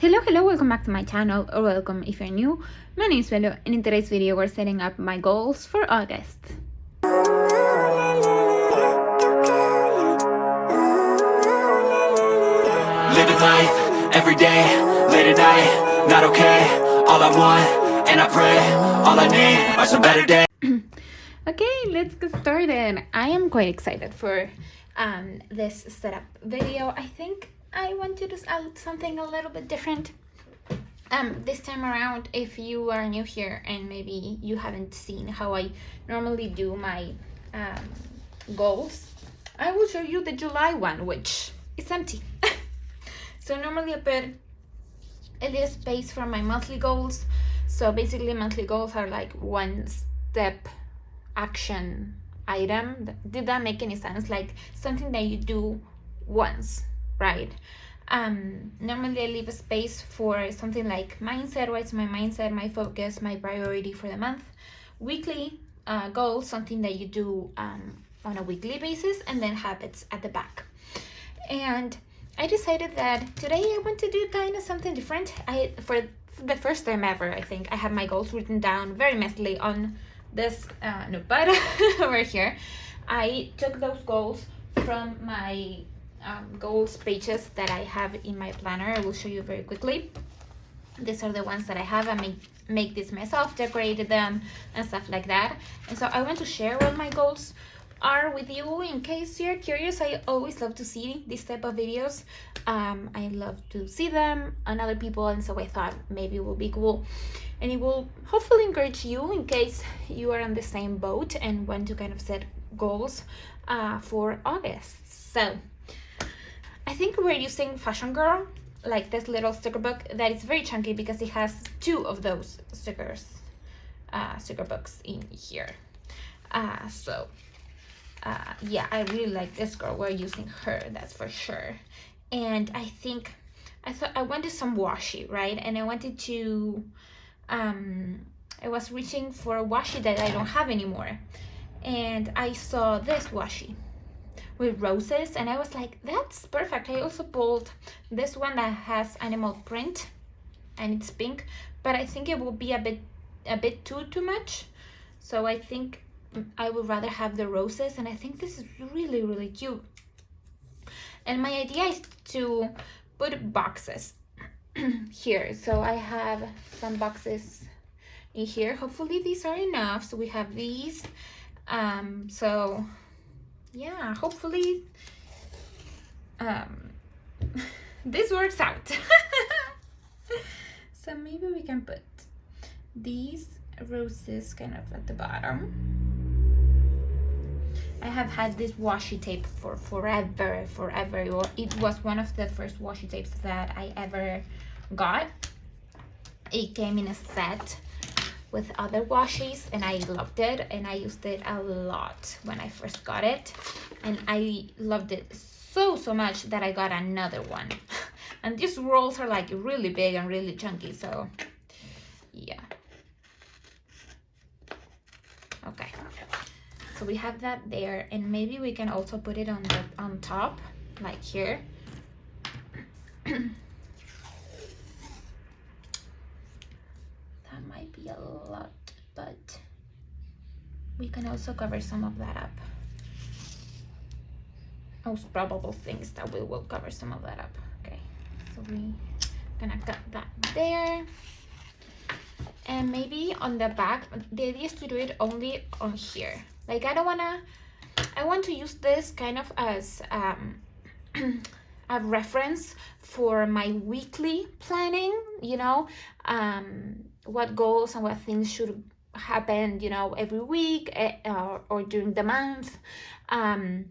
Hello, welcome back to my channel, or welcome if you're new. My name is Velo, and in today's video we're setting up my goals for August. Living life, every day, late at night, not okay. All I want, and I pray, all I need are some better days. Okay, let's get started. I am quite excited for this setup video. I think I want to do something a little bit different. This time around, if you are new here and maybe you haven't seen how I normally do my goals, I will show you the July one, which is empty. So normally I put a little space for my monthly goals. So basically monthly goals are like one step action item. Did that make any sense? Like something that you do once, right? Normally I leave a space for something like mindset. What's my mindset, my focus, my priority for the month. Weekly goals, something that you do on a weekly basis, and then habits at the back. And I decided that today I want to do kind of something different. For the first time ever, I think I have my goals written down very messily on this notepad over here. I took those goals from my goals pages that I have in my planner. I will show you very quickly. These are the ones that I have. I make this myself, decorated them and stuff like that. And so I want to share what my goals are with you in case you're curious. I always love to see this type of videos. I love to see them on other people, and so I thought maybe it will be cool and it will hopefully encourage you in case you are on the same boat and want to kind of set goals for August. So I think we're using Fashion Girl, like this little sticker book that is very chunky because it has two of those sticker books in here. Yeah, I really like this girl. We're using her, that's for sure. And I thought I wanted some washi, right? And I wanted to I was reaching for a washi that I don't have anymore, and I saw this washi with roses, and I was like, that's perfect. I also pulled this one that has animal print and it's pink, but I think it will be a bit too much, so I think I would rather have the roses. And I think this is really cute. And my idea is to put boxes here. So I have some boxes in here. Hopefully these are enough. So we have these. So yeah, hopefully this works out. So maybe we can put these roses kind of at the bottom. I have had this washi tape for forever. It was one of the first washi tapes that I ever got. It came in a set with other washis, and I loved it, and I used it a lot when I first got it, and I loved it so much that I got another one. And these rolls are like really big and really chunky, so yeah. Okay, so we have that there, and maybe we can also put it on top, like here. That might be a lot, but we can also cover some of that up. Most probable things that we will cover some of that up. Okay, so we're gonna cut that there. And maybe on the back, the idea is to do it only on here. Like I want to use this kind of as a reference for my weekly planning, you know, what goals and what things should happen, you know, every week or during the month, and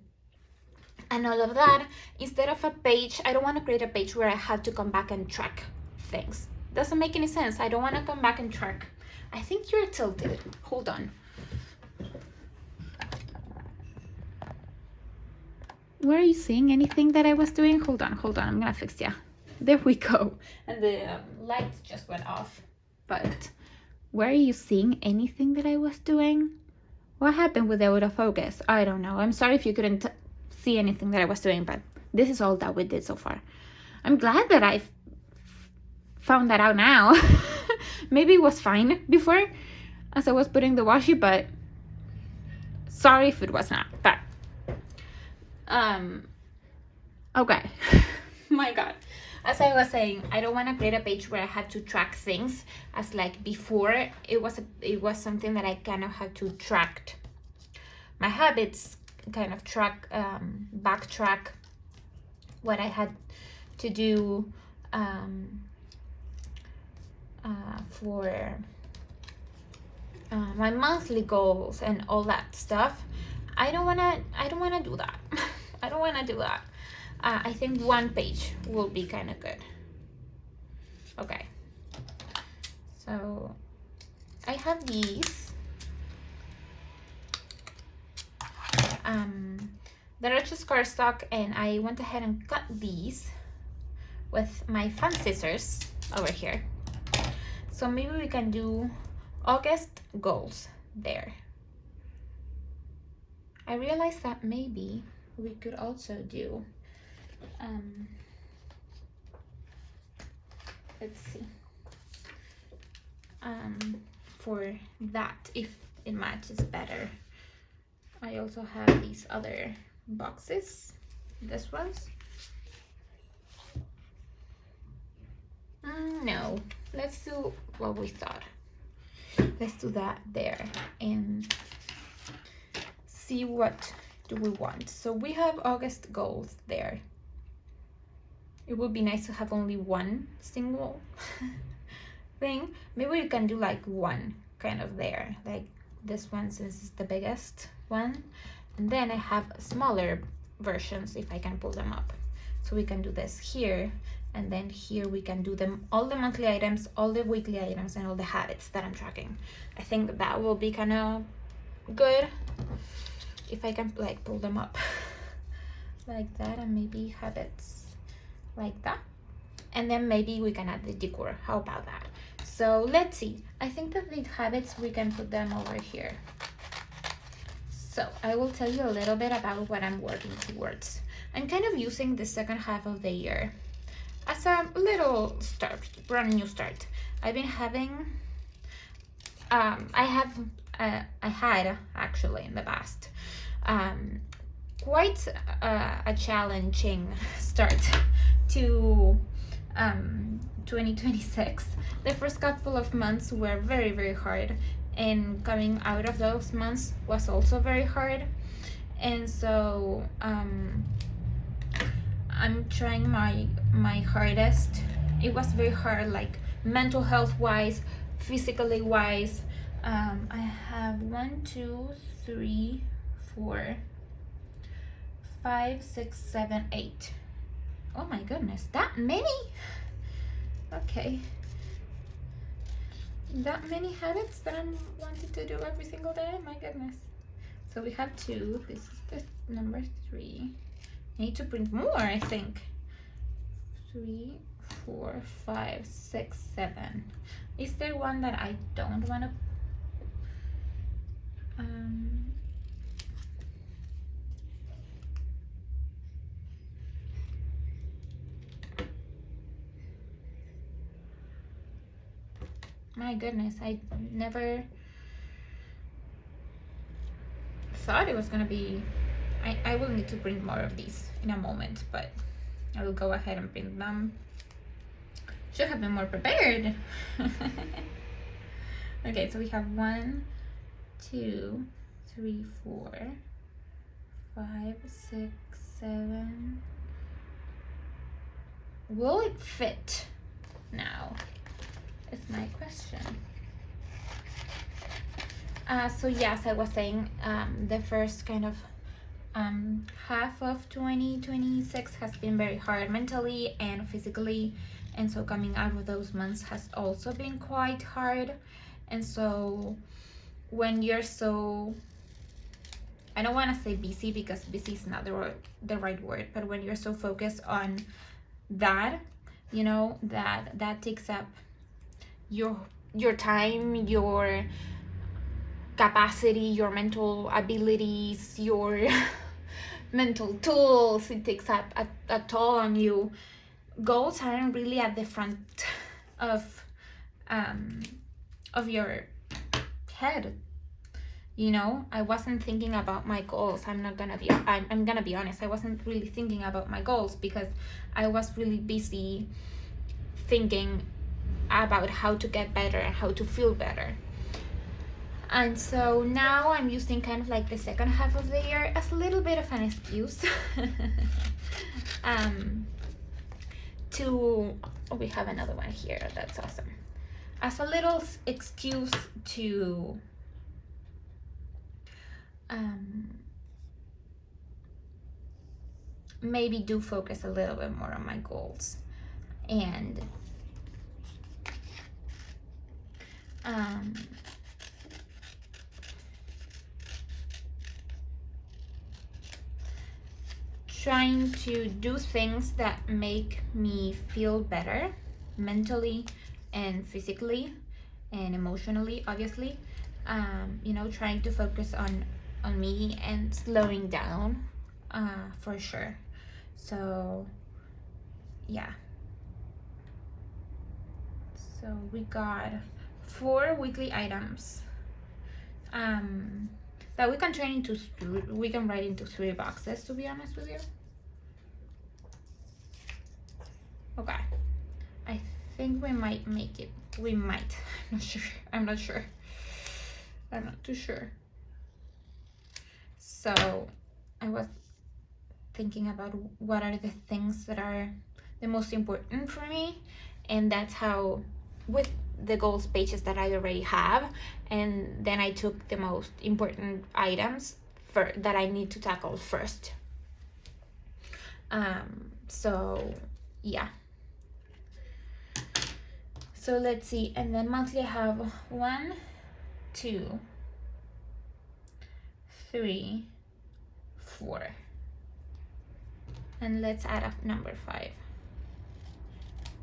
all of that. Instead of a page, I don't want to create a page where I have to come back and track things. Doesn't make any sense. I don't want to come back and track. I think you're tilted. Hold on. Were you seeing anything that I was doing? Hold on. I'm gonna fix ya. There we go. And the light just went off. But were you seeing anything that I was doing? What happened with the autofocus? I don't know. I'm sorry if you couldn't see anything that I was doing, but this is all that we did so far. I'm glad that I found that out now. Maybe it was fine before as I was putting the washi, but sorry if it was not. But okay. My god, as I was saying, I don't want to create a page where I had to track things as like before. It was something that I kind of had to track my habits, kind of backtrack what I had to do for my monthly goals and all that stuff. I don't wanna do that. I don't wanna do that. I think one page will be kind of good. Okay, so I have these. They're just cardstock, and I went ahead and cut these with my fun scissors over here. So maybe we can do August goals there. I realized that maybe we could also do let's see, for that, if it matches better. I also have these other boxes, this ones. No, let's do what we thought. Let's do that there and see what do we want. So we have August goals there. It would be nice to have only one single thing. Maybe we can do like one kind of there, like this one, since it's the biggest one, and then I have smaller versions if I can pull them up. So we can do this here, and then here we can do them, all the monthly items, all the weekly items, and all the habits that I'm tracking. I think that will be kind of good if I can like pull them up like that, and maybe habits like that, and then maybe we can add the decor. How about that? So let's see. I think that the habits, we can put them over here. So I will tell you a little bit about what I'm working towards. I'm kind of using the second half of the year as a little start, brand new start. I've been having I had actually in the past quite a challenging start to 2026. The first couple of months were very, very hard, and coming out of those months was also very hard. And so I'm trying my hardest. It was very hard, like mental health wise, physically wise. I have 1, 2, 3, 4, 5, 6, 7, 8. Oh my goodness, that many? Okay, that many habits that I'm wanting to do every single day. My goodness. So we have 2. This is the number 3. I need to print more, I think. 3, 4, 5, 6, 7. Is there one that I don't want to my goodness, I never thought it was gonna be. I will need to print more of these in a moment, but I will go ahead and print them. Should have been more prepared. Okay, so we have 1, 2, 3, 4, 5, 6, 7. Will it fit now? Is my question. So yes, I was saying the first kind of half of 2026 has been very hard mentally and physically, and so coming out of those months has also been quite hard. And so when you're so, I don't want to say busy because busy is not the right word, but when you're so focused on that, you know, that takes up your time, your capacity, your mental abilities, your mental tools. It takes up a toll on you. Goals aren't really at the front of your head. You know, I wasn't thinking about my goals. I'm gonna be honest, I wasn't really thinking about my goals because I was really busy thinking about how to get better and how to feel better. And so now I'm using kind of like the second half of the year as a little bit of an excuse we have another one here, that's awesome, as a little excuse to maybe do focus a little bit more on my goals and trying to do things that make me feel better mentally and physically and emotionally, obviously. You know, trying to focus on me and slowing down, for sure. So yeah, so we got 4 weekly items that we can write into 3 boxes, to be honest with you. Okay, I think we might make it. We might. I'm not sure. I'm not too sure. So I was thinking about what are the things that are the most important for me, and that's how, with the goals pages that I already have, and then I took the most important items that I need to tackle first. So yeah, so let's see. And then monthly I have 1, 2, 3, 4, and let's add up number 5.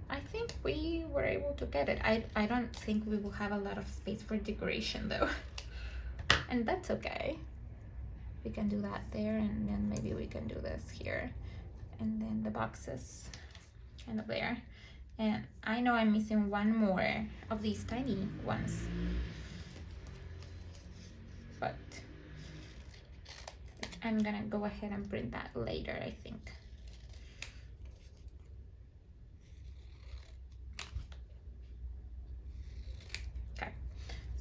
I think we were able to get it. I don't think we will have a lot of space for decoration though, and that's okay. We can do that there, and then maybe we can do this here, and then the boxes kind of there. And I know I'm missing 1 more of these tiny ones, but I'm gonna go ahead and print that later, I think. Okay,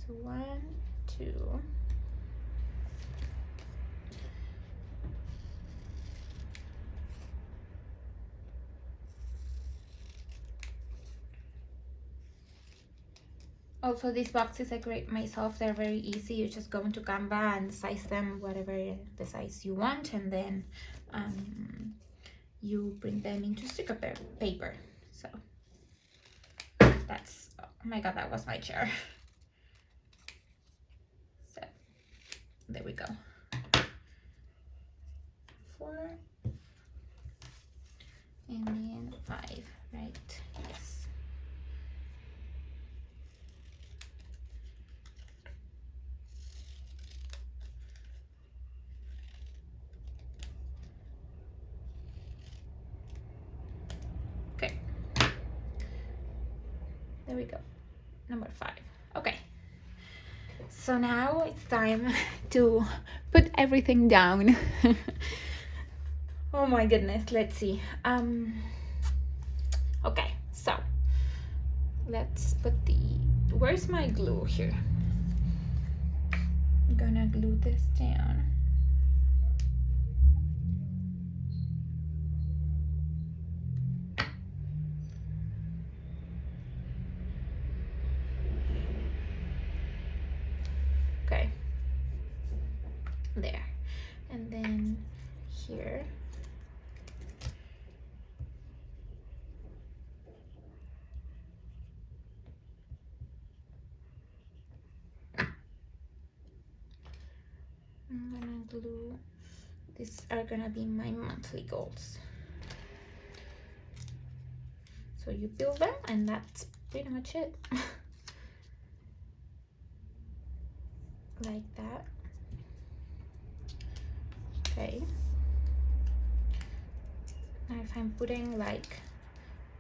so 1, 2, also these boxes I create myself. They're very easy. You just go into Canva and size them whatever the size you want, and then you print them into sticker paper. So that's, oh my god, that was my chair. So there we go. 4 and then 5, right? Yes. Okay, there we go, number 5. Okay, so now it's time to put everything down. Oh my goodness, let's see. Okay, so let's put where's my glue here? I'm gonna glue this down. Okay, there, and then here. I'm gonna glue, these are gonna be my monthly goals. So you build them, and that's pretty much it. Like that. Okay. Now if I'm putting like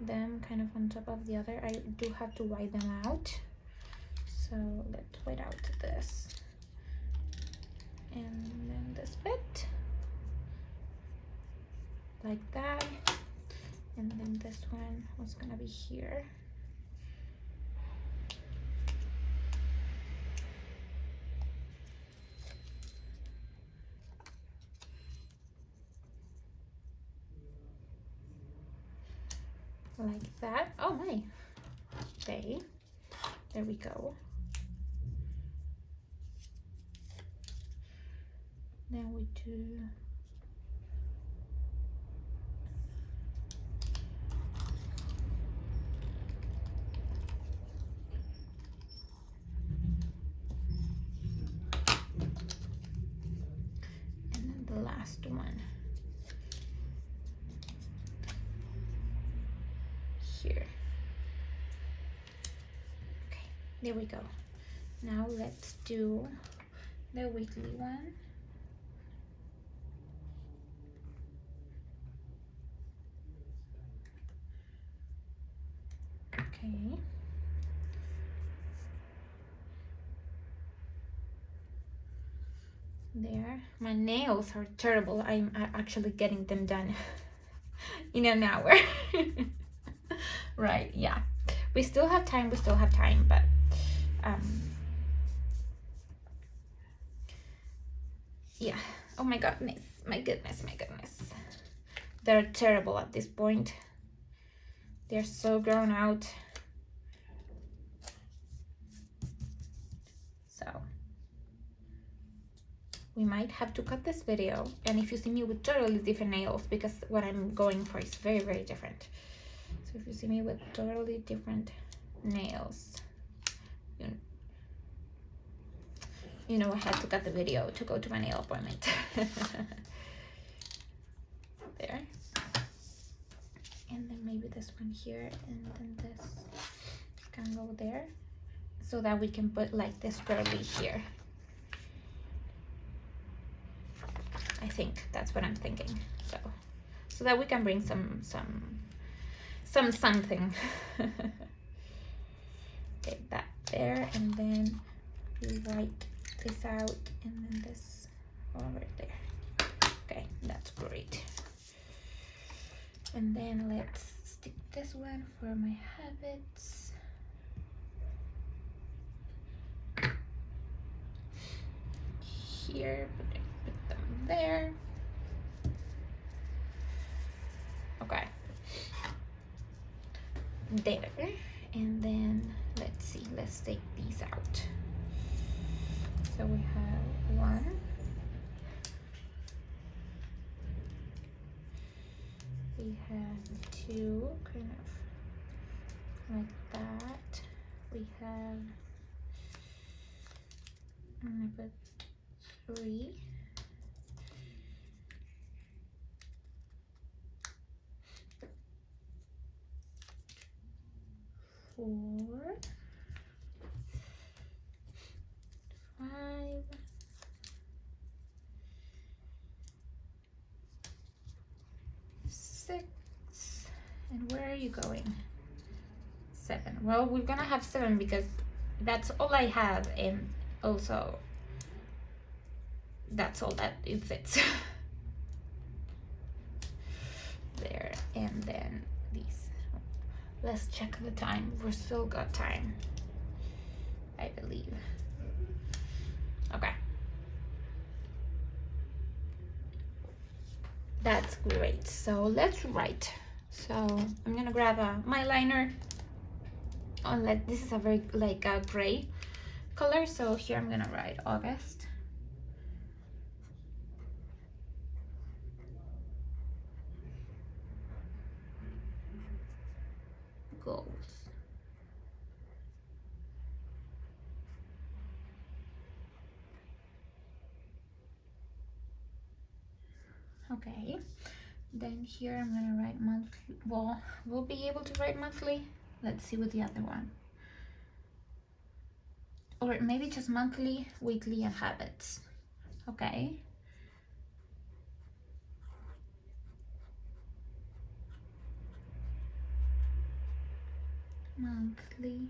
them kind of on top of the other. I do have to white them out, so let's white out this and then this bit like that, and then this one was gonna be here. Like that. Oh my. Okay, there we go. Then we do and then the last one here. Okay, there we go. Now let's do the weekly one. Okay. There. My nails are terrible. I'm actually getting them done in an hour. Right, yeah. We still have time, but yeah. Oh my goodness, my goodness. They're terrible at this point. They're so grown out. So we might have to cut this video, and if you see me with totally different nails, because what I'm going for is very, very different. So if you see me with totally different nails, you know I had to cut the video to go to my nail appointment. There. And then maybe this one here, and then this can go there, so that we can put like this curly here. I think that's what I'm thinking. So that we can bring some something. Okay, that there, and then we white this out, and then this over there. Okay, that's great. And then let's stick this one for my habits. Here, put them there. Okay. There. And then let's see, let's take these out. So we have one. We have two, kind of like that. We have number 3. 4, 5, 6, and where are you going? 7. Well, we're gonna have 7 because that's all I have, and also that's all that it fits. There, and then these. Let's check the time. We're still got time, I believe. Okay. That's great. So let's write. So I'm gonna grab my liner. This is a very like a gray color. So here I'm gonna write August. Goals. Okay, then here I'm gonna write monthly. Well, we'll be able to write monthly. Let's see with the other one, or maybe just monthly, weekly, and habits. Okay. monthly,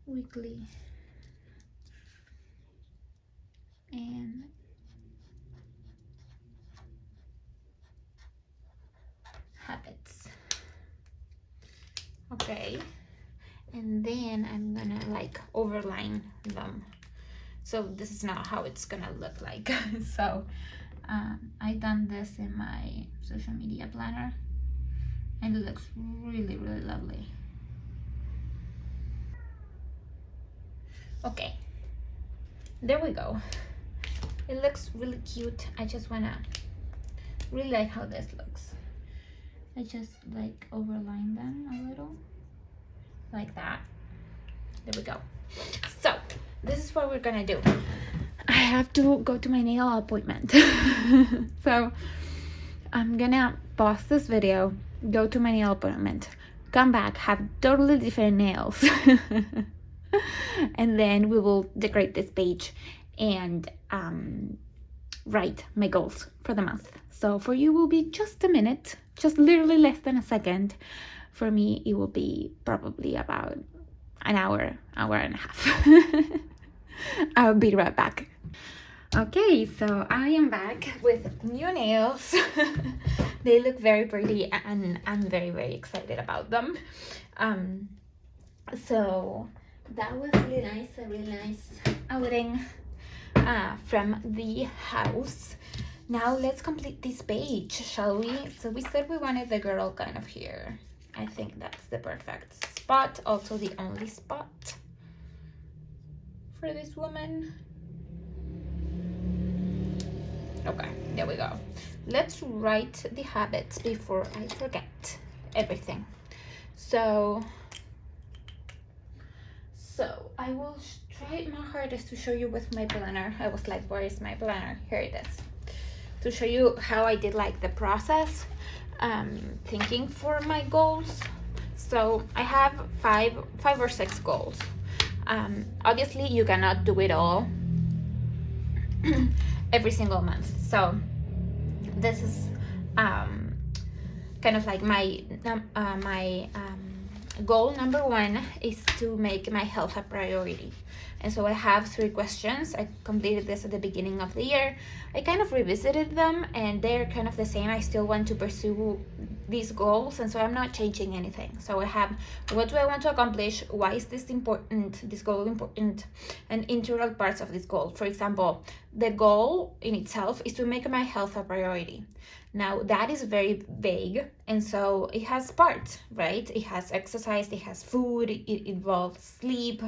weekly, and habits. Okay, and then I'm gonna like overline them. So this is not how it's gonna look like. So I done this in my social media planner, and it looks really, really lovely. Okay, there we go. It looks really cute. I just wanna really like how this looks. I just like overline them a little like that. There we go. So this is what we're gonna do. I have to go to my nail appointment. So I'm gonna pause this video, go to my nail appointment, come back, have totally different nails. And then we will decorate this page and write my goals for the month. So for you will be just a minute, just literally less than a second. For me, it will be probably about an hour and a half. I'll be right back. Okay, so I am back with new nails. They look very pretty and I'm very, very excited about them. So that was really nice, a really nice outing from the house. Now let's complete this page, shall we? So we said we wanted the girl kind of here. I think that's the perfect spot, also the only spot for this woman. Okay, there we go. Let's write the habits before I forget everything. So I will try my hardest to show you with my planner. I was like, where is my planner? Here it is. To show you how I did like the process, thinking for my goals. So I have five or six goals. Obviously you cannot do it all every single month. So this is kind of like my goal number one is to make my health a priority. And so I have 3 questions. I completed this at the beginning of the year. I kind of revisited them and they're kind of the same. I still want to pursue these goals, and so I'm not changing anything. So I have, what do I want to accomplish? Why is this important, this goal important? And integral parts of this goal. For example, the goal in itself is to make my health a priority. Now that is very vague, and so it has parts, right? It has exercise, it has food, it involves sleep,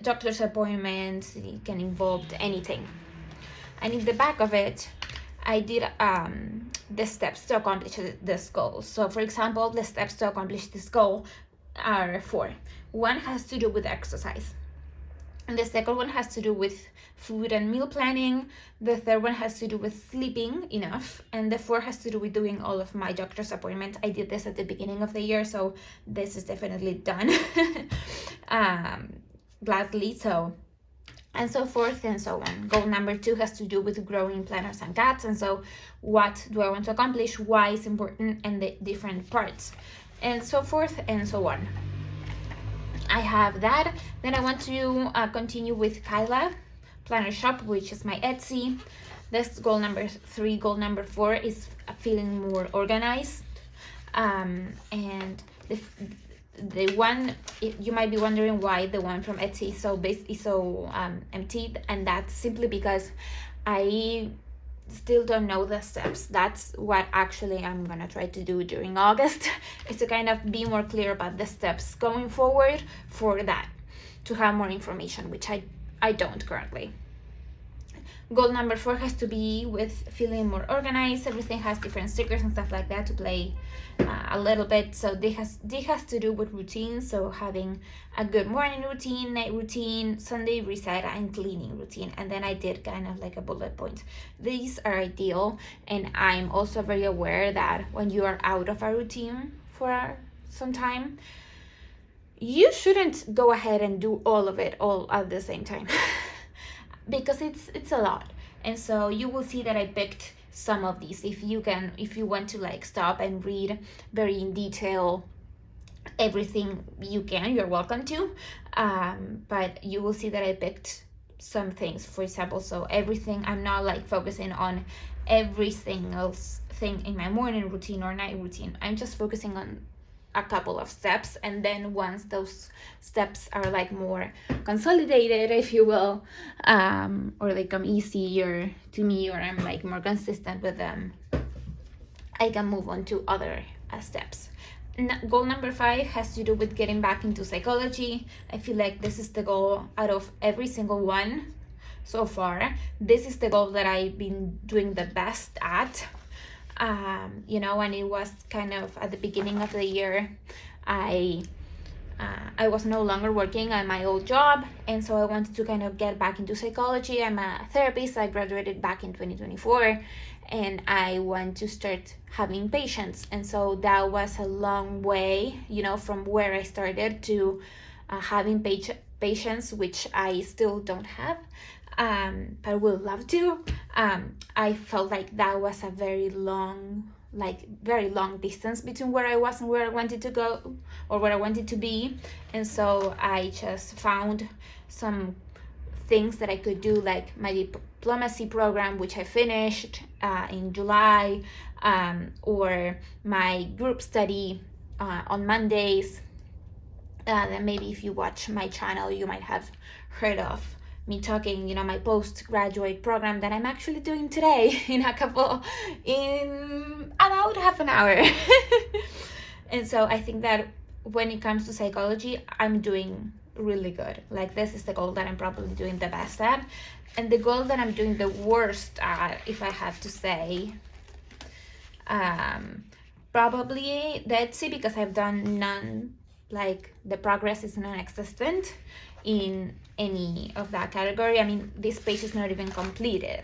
doctor's appointments, it can involve anything. And in the back of it, I did the steps to accomplish this goal. So for example, the steps to accomplish this goal are 4. One has to do with exercise. And the second one has to do with food and meal planning. The third one has to do with sleeping enough. And the 4th has to do with doing all of my doctor's appointments. I did this at the beginning of the year, so this is definitely done. Gladly so. And so forth and so on. Goal number 2 has to do with growing planners and cats. And so what do I want to accomplish? Why is important, and the different parts, and so forth and so on. I have that. Then I want to continue with Kyla Planner Shop, which is my Etsy. That's goal number 3. Goal number 4 is feeling more organized. And the one, you might be wondering why the one from Etsy is so empty, and that's simply because I still don't know the steps. That's what actually I'm gonna try to do during August, is to kind of be more clear about the steps going forward for that, to have more information, which I don't currently. Goal number 4 has to be with feeling more organized. Everything has different stickers and stuff like that to play a little bit. So this has to do with routines. So having a good morning routine, night routine, Sunday reset, and cleaning routine. And then I did kind of like a bullet point. These are ideal. And I'm also very aware that when you are out of a routine for some time, you shouldn't go ahead and do all of it all at the same time. Because it's a lot. And so you will see that I picked some of these. If you want to like stop and read very in detail everything, you're welcome to, but you will see that I picked some things, for example. So everything, I'm not like focusing on every single thing in my morning routine or night routine. I'm just focusing on a couple of steps, and then once those steps are like more consolidated, if you will, or they come easier to me, or I'm like more consistent with them, I can move on to other steps. Goal number 5 has to do with getting back into psychology. I feel like this is the goal out of every single one so far. This is the goal that I've been doing the best at. And it was kind of at the beginning of the year, I was no longer working at my old job, and so I wanted to kind of get back into psychology. I'm a therapist. I graduated back in 2024, and I want to start having patients. And so that was a long way, from where I started to having patients, which I still don't have, but would love to. I felt like that was a very long distance between where I was and where I wanted to go, or where I wanted to be. And so I just found some things that I could do, like my diplomacy program, which I finished in July, or my group study on Mondays. Then maybe if you watch my channel, you might have heard of me talking, my postgraduate program that I'm actually doing today in about half an hour. And so I think that when it comes to psychology, I'm doing really good. Like, this is the goal that I'm probably doing the best at. And the goal that I'm doing the worst at, if I have to say, probably Etsy, because I've done none, like the progress is non-existent in any of that category. I mean, this page is not even completed,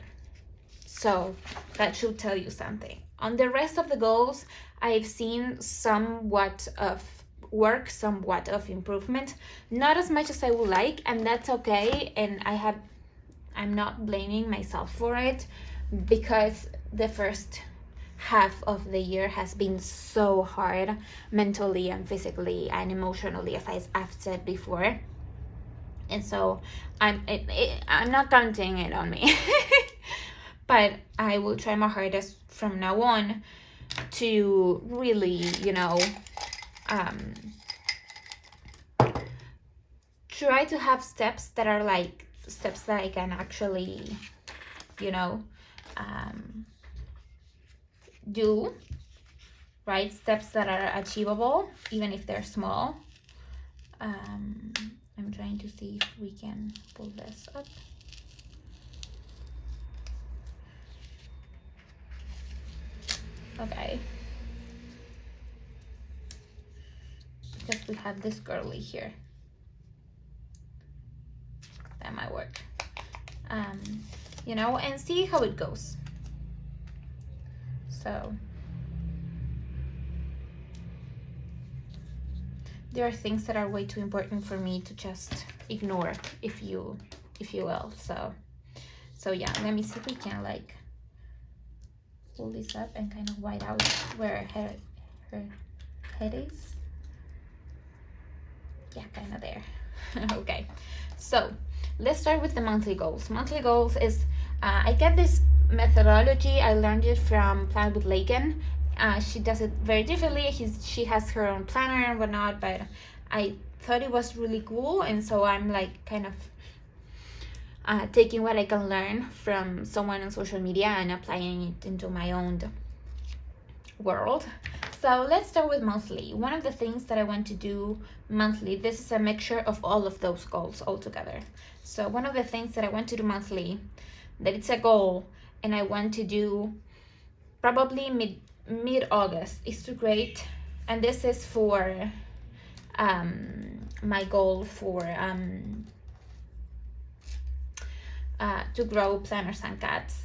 so that should tell you something. On the rest of the goals, I've seen somewhat of work, somewhat of improvement, not as much as I would like, and that's okay. And I'm not blaming myself for it, because the first half of the year has been so hard, mentally and physically and emotionally, as I've said before. And so I'm not counting it on me. But I will try my hardest from now on to really, try to have steps that are like steps that I can actually, do, right? Steps that are achievable, even if they're small. I'm trying to see if we can pull this up. Okay. Because we have this girly here. That might work. And see how it goes. So there are things that are way too important for me to just ignore, if you will. So yeah, let me see if we can like pull this up and kind of white out where her head is. Yeah, kind of there. Okay, so let's start with the monthly goals. Monthly goals is, I get this methodology, I learned it from Plan with Laken. She does it very differently. She has her own planner and whatnot, but I thought it was really cool, and so I'm like kind of taking what I can learn from someone on social media and applying it into my own world. So let's start with monthly. One of the things that I want to do monthly, this is a mixture of all of those goals all together. So one of the things that I want to do monthly, that it's a goal, and I want to do probably mid-August, is to create, and this is for my goal for to grow planners and cats,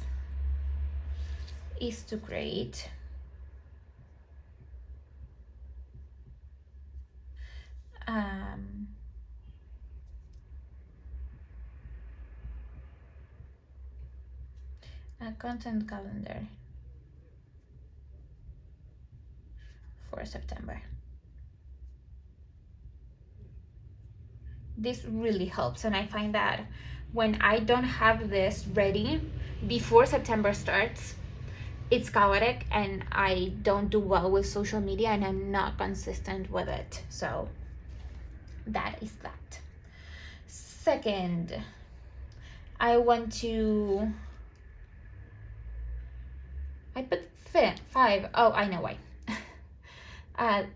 is to create a content calendar. for September. This really helps, and I find that when I don't have this ready before September starts, it's chaotic and I don't do well with social media and I'm not consistent with it. So that is that. Second, I want to, I put 5. Oh, I know why.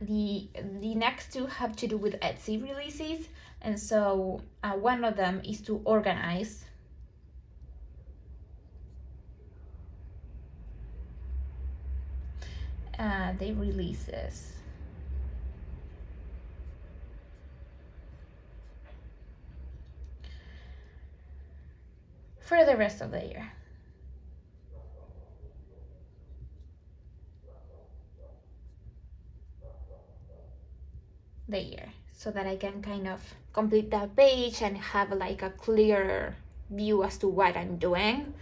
The next two have to do with Etsy releases, and so one of them is to organize the releases. For the rest of the year. So that I can kind of complete that page and have like a clearer view as to what I'm doing.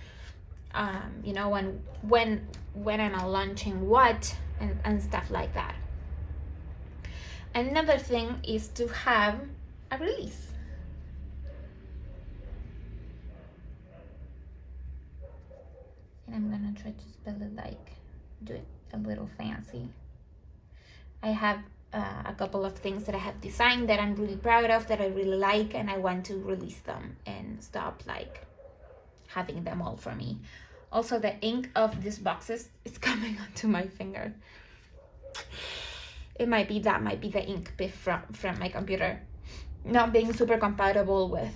You know, when I'm launching what and stuff like that. Another thing is to have a release. And I'm gonna try to spell it like, do it a little fancy. I have a couple of things that I have designed that I'm really proud of, that I really like, and I want to release them and stop like having them all for me. Also, the ink of these boxes is coming onto my finger. It might be the ink from my computer not being super compatible with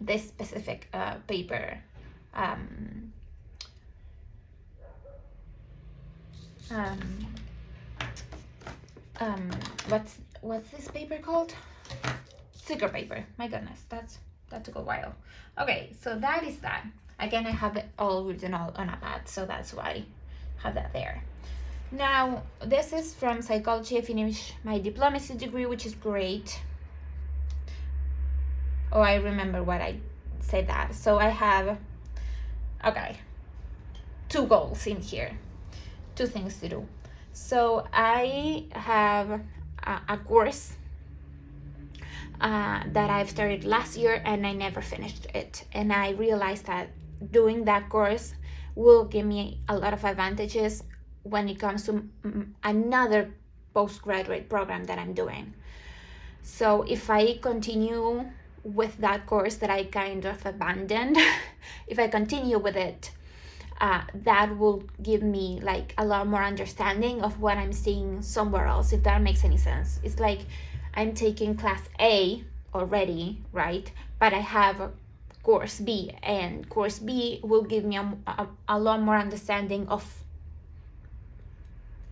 this specific paper. What's this paper called? Sticker paper. My goodness, that took a while. Okay, so that is that. Again, I have it all written all on a pad, so that's why I have that there. Now, this is from psychology. I finished my diplomacy degree, which is great. Oh, I remember what I said that. So I have, okay, 2 goals in here, 2 things to do. So I have a course that I've started last year and I never finished it. And I realized that doing that course will give me a lot of advantages when it comes to another postgraduate program that I'm doing. So if I continue with that course that I kind of abandoned, if I continue with it, that will give me like a lot more understanding of what I'm seeing somewhere else, if that makes any sense. It's like I'm taking class A already, right? But I have course B, and course B will give me a lot more understanding of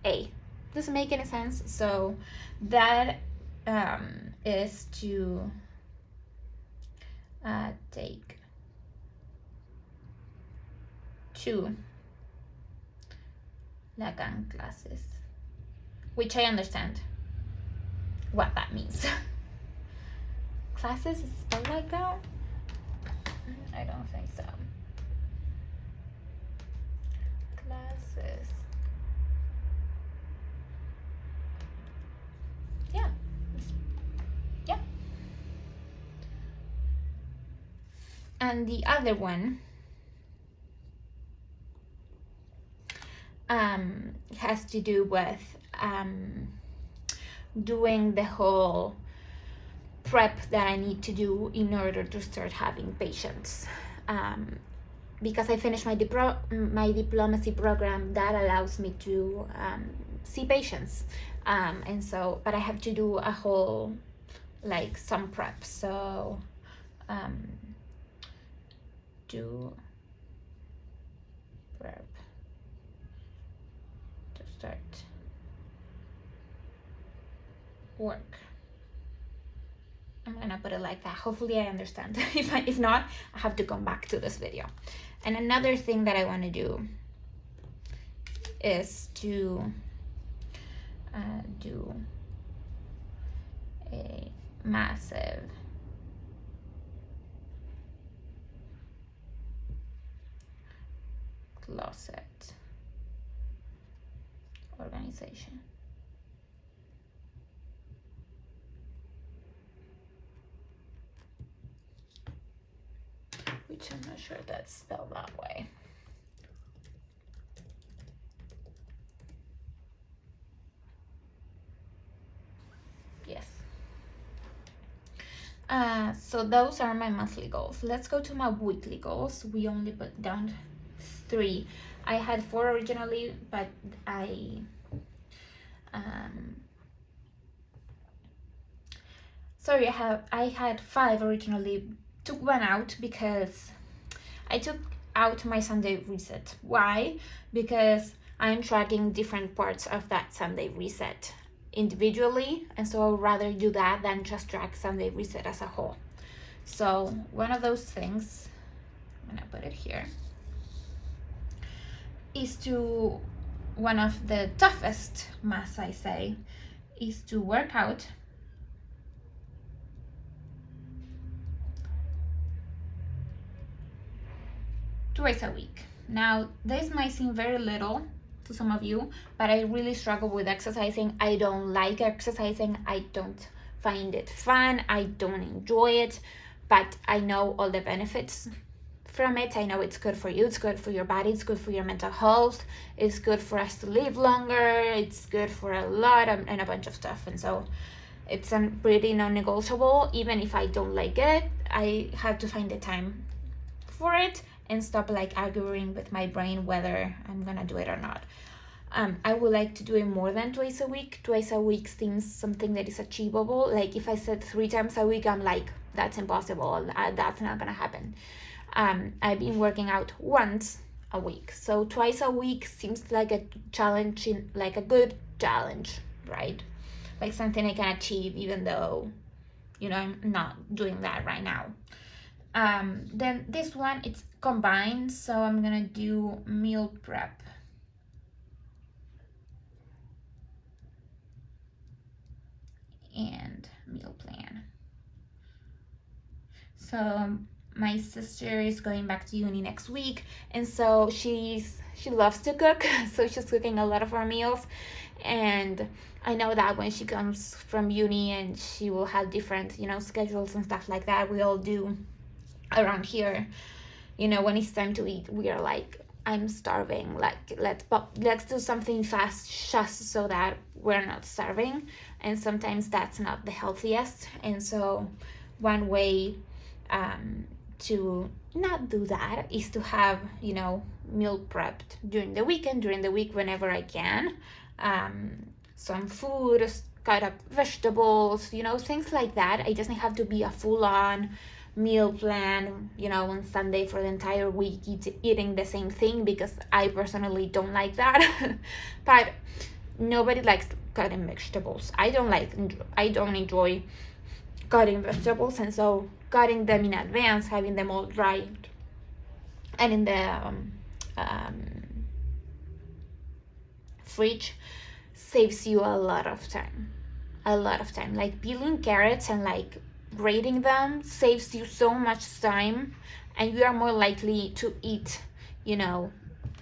A. Does it make any sense? So that is to take 2 Lacan classes, which I understand what that means. Classes is spelled like that? I don't think so. Classes. Yeah. Yeah. And the other one has to do with doing the whole prep that I need to do in order to start having patients. Because I finished my diplomacy program, that allows me to see patients. And so, but I have to do a whole, like some prep. So do prep to start work. I'm gonna put it like that. Hopefully I understand. If not, I have to come back to this video. And another thing that I want to do is to do a massive closet organization. Which I'm not sure that's spelled that way. Yes. So those are my monthly goals. Let's go to my weekly goals. We only put down 3. I had 4 originally, but I had 5 originally. Took one out because I took out my Sunday reset. Why? Because I'm tracking different parts of that Sunday reset individually, and so I would rather do that than just track Sunday reset as a whole. So one of those things, I'm gonna put it here, is to, one of the toughest must I say, is to work out twice a week. Now, this might seem very little to some of you, but I really struggle with exercising. I don't like exercising. I don't find it fun. I don't enjoy it, but I know all the benefits from it. I know it's good for you. It's good for your body. It's good for your mental health. It's good for us to live longer. It's good for a lot of, and a bunch of stuff. And so it's a pretty non-negotiable. Even if I don't like it, I have to find the time for it and stop like arguing with my brain whether I'm gonna do it or not. I would like to do it more than twice a week. Twice a week seems something that is achievable. Like if I said 3 times a week, I'm like, that's impossible. That's not gonna happen. I've been working out once a week, so twice a week seems like a challenge, like a good challenge, right? Like something I can achieve, even though, you know, I'm not doing that right now. Then this one, it's combined, so I'm gonna do meal prep. And meal plan. So my sister is going back to uni next week, and so she loves to cook, so she's cooking a lot of our meals. And I know that when she comes from uni and she will have different, you know, schedules and stuff like that, we all do around here. You know, when it's time to eat, we are like, I'm starving, like let's do something fast just so that we're not starving. And sometimes that's not the healthiest, and so one way to not do that is to have, you know, meal prepped during the week whenever I can. Some food, cut up vegetables, you know, things like that. It doesn't have to be a full-on meal plan, you know, on Sunday for the entire week eating the same thing, because I personally don't like that. But nobody likes cutting vegetables. I don't enjoy cutting vegetables, and so cutting them in advance, having them all dried and in the fridge saves you a lot of time. Like peeling carrots and like grating them saves you so much time, and you are more likely to eat, you know,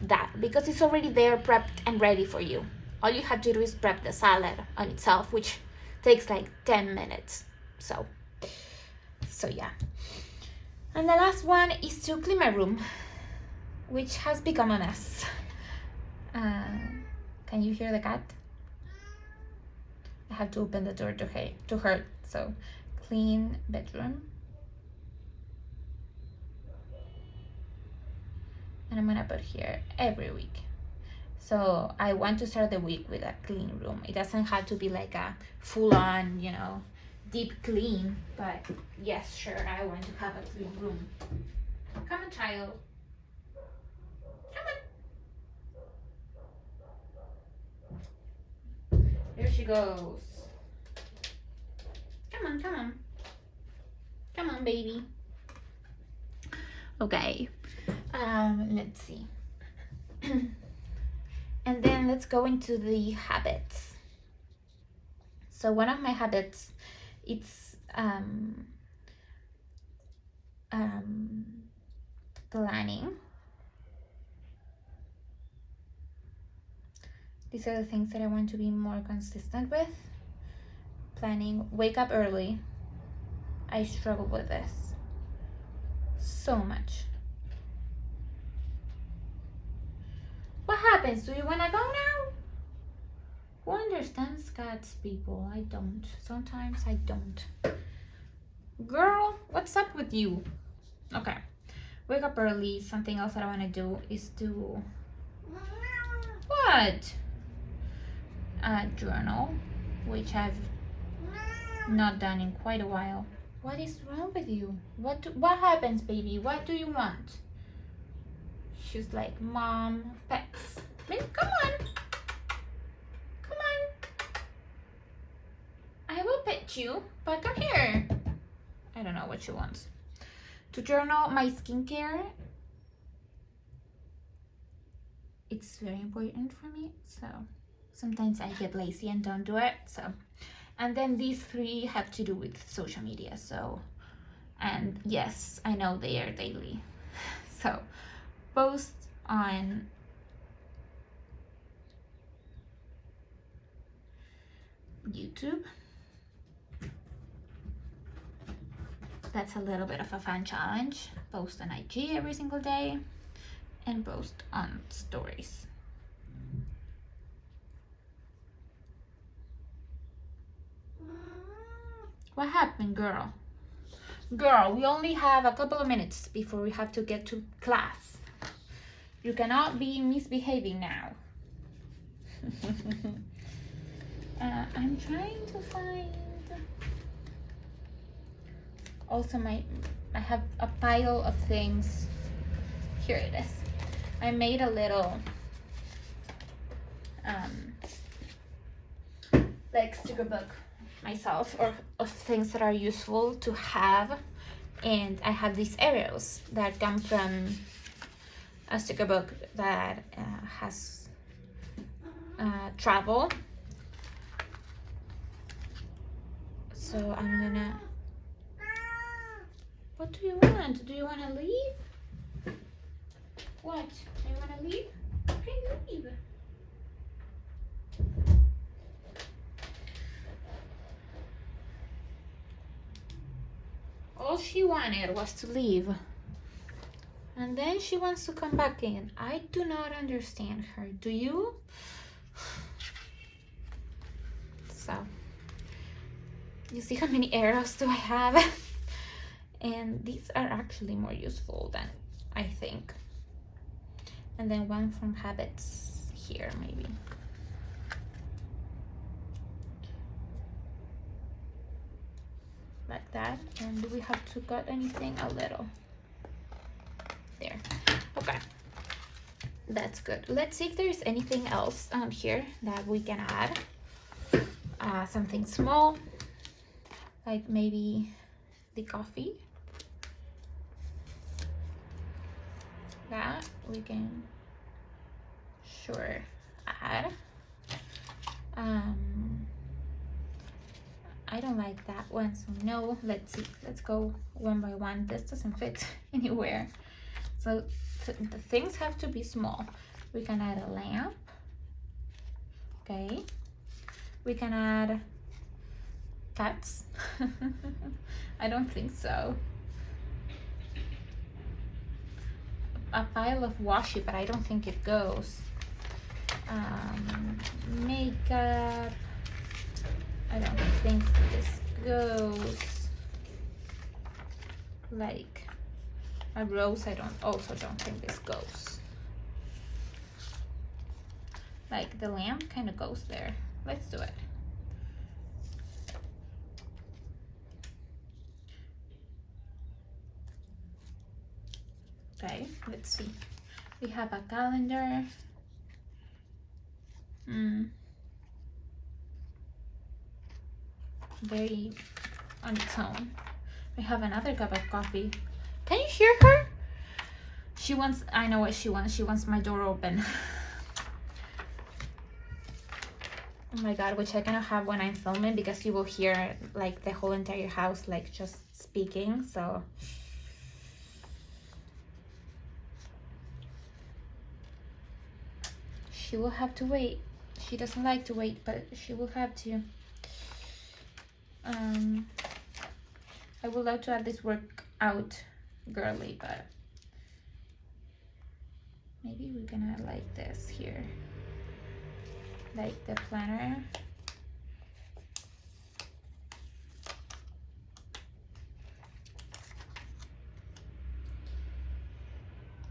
that because it's already there, prepped and ready for you. All you have to do is prep the salad on itself, which takes like 10 minutes. So yeah. And the last one is to clean my room, which has become a mess. Can you hear the cat? I have to open the door to her. So clean bedroom. And I'm gonna put here every week. So I want to start the week with a clean room. It doesn't have to be like a full-on, you know, deep clean, but yes, sure, I want to have a clean room. Come on, child. Come on. There she goes. Come on, come on. Come on, baby. Okay. Let's see. And then let's go into the habits. So one of my habits, it's planning. These are the things that I want to be more consistent with. Planning, wake up early. I struggle with this so much. What happens? Do you want to go now? Who understands God's people? I don't. Sometimes I don't. Girl, what's up with you? Okay. Wake up early. Something else that I want to do is to... What? Journal, which I've not done in quite a while. What is wrong with you? What happens, baby? What do you want? She's like, Mom, pets. Babe, come on. Come on. I will pet you, but come here. I don't know what she wants. To journal my skincare. It's very important for me, so sometimes I get lazy and don't do it. So, and then these 3 have to do with social media. So, and yes, I know they are daily. So, post on YouTube. That's a little bit of a fun challenge. Post on IG every single day and post on stories. What happened, girl? Girl, we only have a couple of minutes before we have to get to class. You cannot be misbehaving now. I'm trying to find... Also, I have a pile of things. Here it is. I made a little like sticker book myself, or of things that are useful to have, and I have these arrows that come from a sticker book that has travel. So I'm gonna... What do you want? Do you want to leave? What? Do you want to leave? Okay, leave. All she wanted was to leave. And then she wants to come back in. I do not understand her. Do you? So, you see how many arrows do I have? And these are actually more useful than I think. And then one from habits here, maybe. Like that. And do we have to cut anything? A little. There. Okay. That's good. Let's see if there's anything else here that we can add. Something small, like maybe the coffee. That we can sure add. I don't like that one, so no. Let's see. Let's go one by one. This doesn't fit anywhere. So the things have to be small. We can add a lamp. Okay. We can add cats. I don't think so. A pile of washi, but I don't think it goes. Makeup. I don't think this goes. Like a rose, I also don't think this goes. Like the lamp kind of goes there. Let's do it. Okay, let's see. We have a calendar. Very on its own. We have another cup of coffee. Can you hear her? She wants, I know what she wants. She wants my door open. Oh my god, which I cannot have when I'm filming because you will hear like the whole entire house like just speaking, so. She will have to wait She doesn't like to wait, but she will have to. I would love to have this work out girly, but maybe we're gonna like this here, like the planner.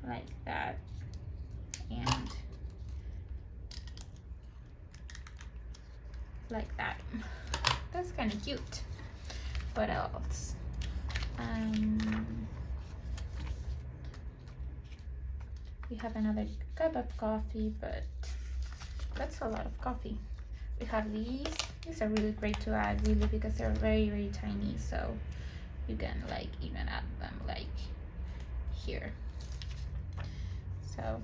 Like that, and like that. That's kind of cute. What else? We have another cup of coffee, but that's a lot of coffee. We have these. These are really great to add, really, because they're very, very tiny. So you can like even add them like here. So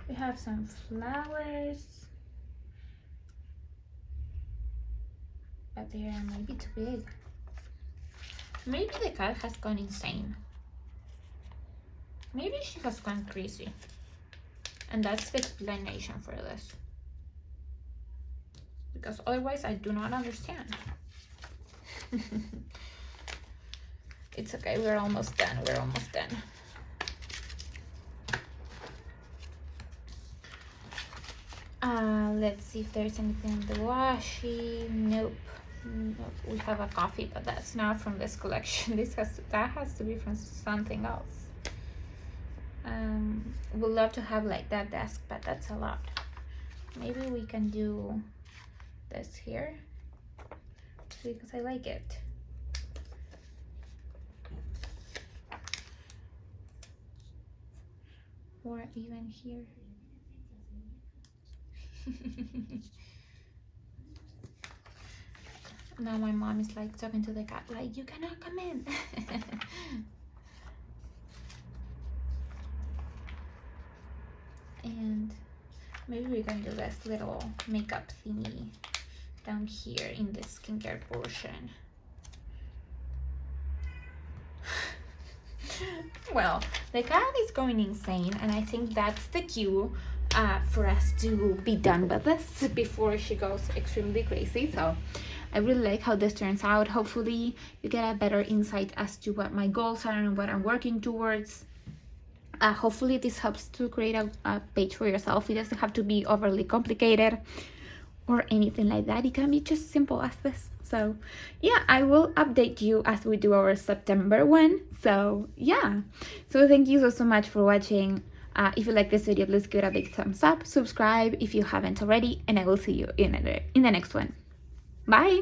we have some flowers, but they are maybe too big. Maybe the cat has gone insane. Maybe she has gone crazy. And that's the explanation for this. Because otherwise I do not understand. It's okay, we're almost done. We're almost done. Let's see if there's anything in the washi. Nope. Nope. We have a coffee, but that's not from this collection. That has to be from something else. Would love to have like that desk, but that's a lot. Maybe we can do this here because I like it. Or even here. Now my mom is like talking to the cat like, you cannot come in. And maybe we can do this little makeup thingy down here in the skincare portion. Well, the cat is going insane, and I think that's the cue for us to be done with this before she goes extremely crazy. So I really like how this turns out. Hopefully you get a better insight as to what my goals are and what I'm working towards. Hopefully this helps to create a page for yourself. It doesn't have to be overly complicated or anything like that. It can be just simple as this. So yeah, I will update you as we do our September one. So yeah, so thank you so much for watching. If you like this video, please give it a big thumbs up, subscribe if you haven't already, and I will see you in the next one. Bye.